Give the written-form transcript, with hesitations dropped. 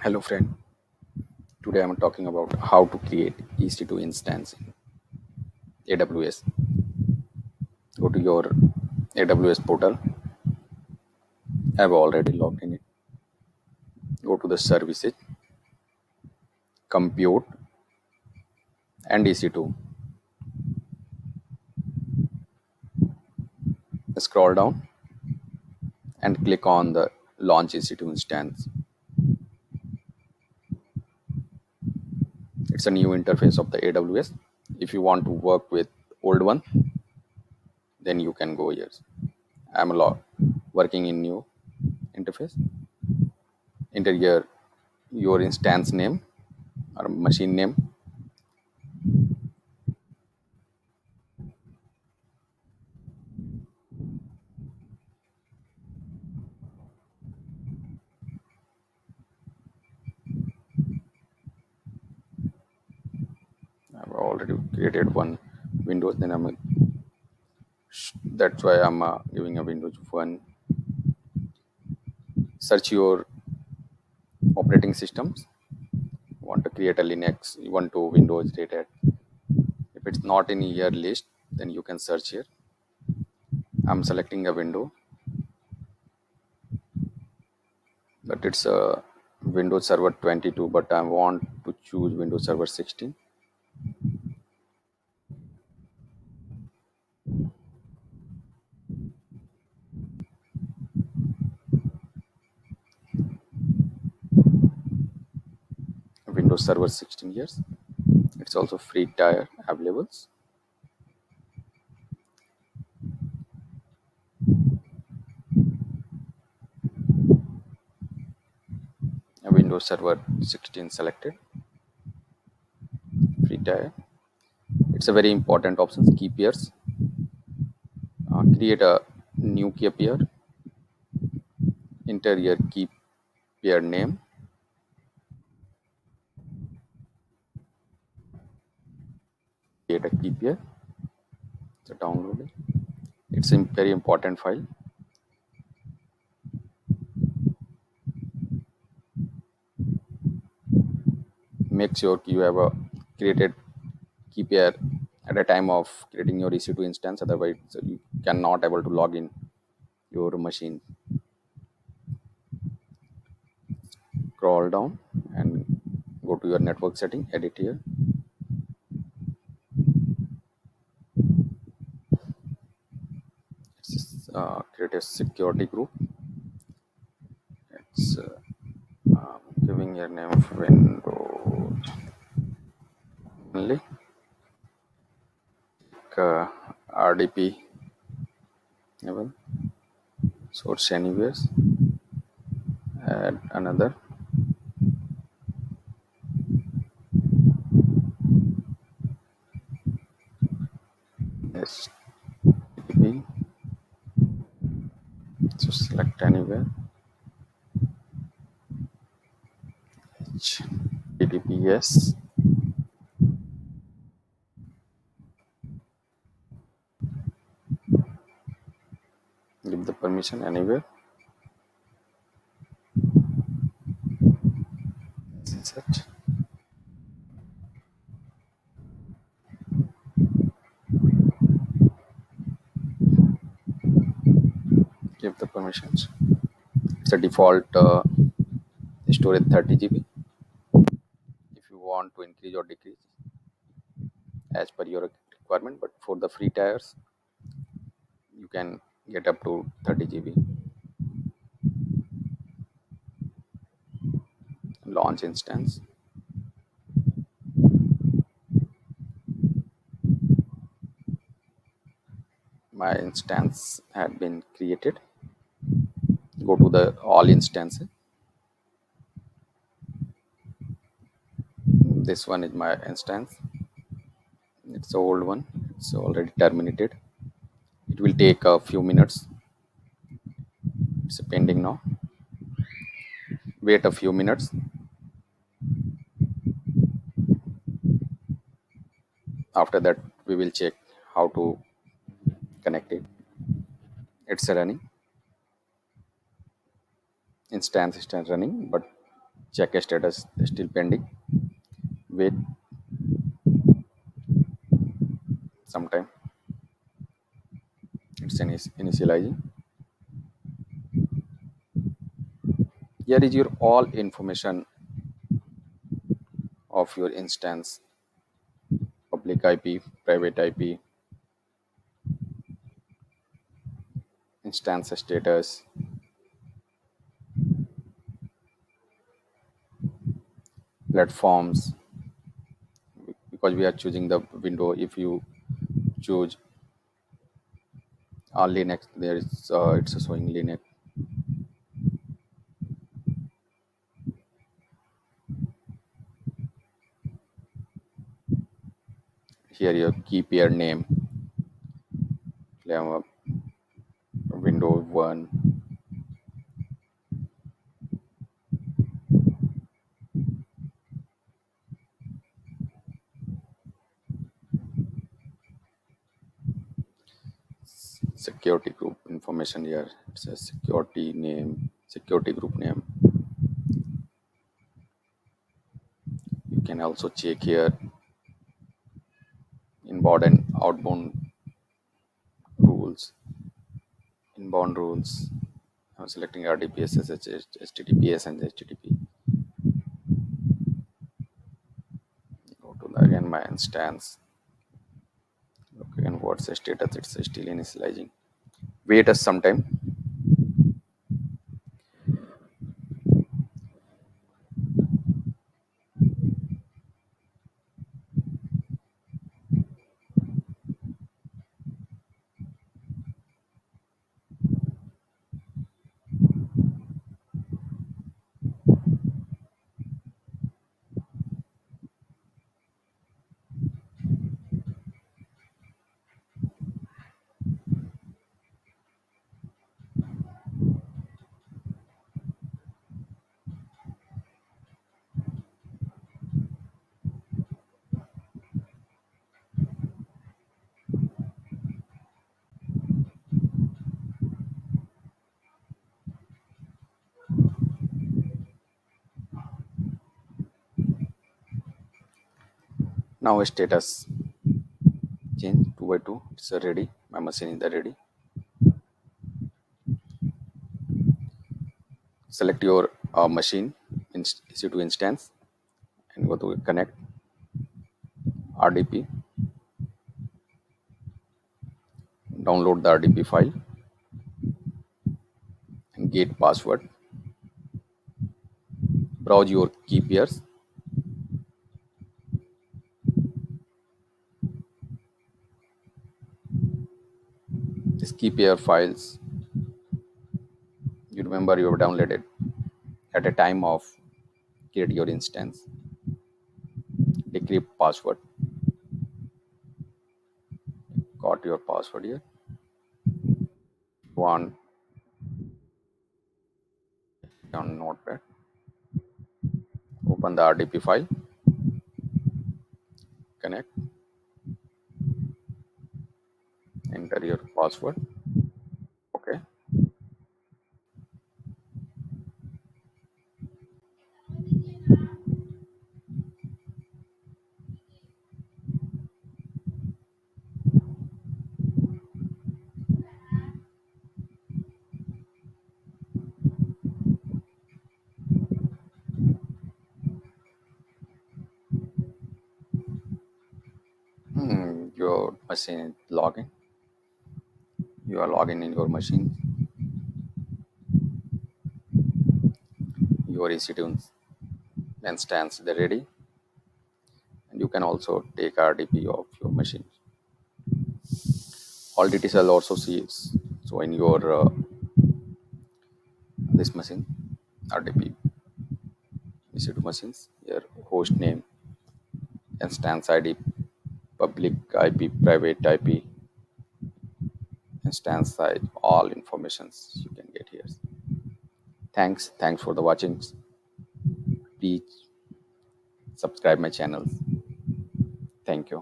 Hello friend, today I'm talking about how to create EC2 instance in AWS. Go to your AWS portal. I've already logged in it. Go to the services, compute and EC2. Scroll down and click on the launch EC2 instance. It's a new interface of the AWS. If you want to work with old one, then you can go here. I'm working in new interface. Enter here your instance name or machine name. I've already created one Windows, then that's why I'm giving a Windows 1. Search your operating systems. You want to create a Linux, you want to Windows Red Hat. If it's not in your list, then you can search here. I'm selecting a window, but it's a Windows Server 22, but I want to choose Windows Server 16. Windows Server 16 years. It's also free tier available. Windows Server 16 selected. Free tier. It's a very important option. Key pairs. Create a new key pair. Enter your key pair name. Create a key pair. So download it. It's a very important file. Make sure you have a created key pair at the time of creating your EC2 instance. Otherwise, you cannot able to log in your machine. Scroll down and go to your network setting. Edit here. Create a security group. It's giving your name of Windows only. RDP level. Source anywhere. Add another. Yes. So select anywhere. HTTPS. Give the permission anywhere. Set. Give the permissions. It's a default storage 30 GB. If you want to increase or decrease as per your requirement, but for the free tiers, you can get up to 30 GB. Launch instance. My instance had been created. Go to the all instances. This one is my instance. It's the old one. It's already terminated. It will take a few minutes. It's pending now. Wait a few minutes. After that, we will check how to connect it. It's running. Instance is running, but Check a status still pending. Wait sometime. It's initializing. Here is your all information of your instance: public IP, private IP, instance status, platforms. Because we are choosing the window, if you choose Linux, there is it's showing Linux. Here your key pair name, uh, window 1, security group information. Here it says security name, security group name. You can also check here inbound and outbound rules. Inbound rules, I'm selecting RDP, SSH, HTTPS and HTTP. Go to the, again my instance. Okay, and what's the status? It's still initializing. Wait us some time. Now status change 2 by 2. It's ready. My machine is ready. Select your machine in EC2 instance and go to connect RDP. Download the RDP file and get password. Browse your key pairs. These key pair files, you remember you have downloaded at a time of create your instance. Decrypt password. Got your password here. One on notepad. Open the RDP file. Connect. Enter your password. Okay. Your machine login. You are logging in your machine. Your EC2 instance is ready, and you can also take RDP of your machine. All details are also see so in your this machine RDP EC2 machines. Your host name, instance ID, public IP, private IP, instance size, all informations you can get here. Thanks for the watching. Please subscribe my channel. Thank you.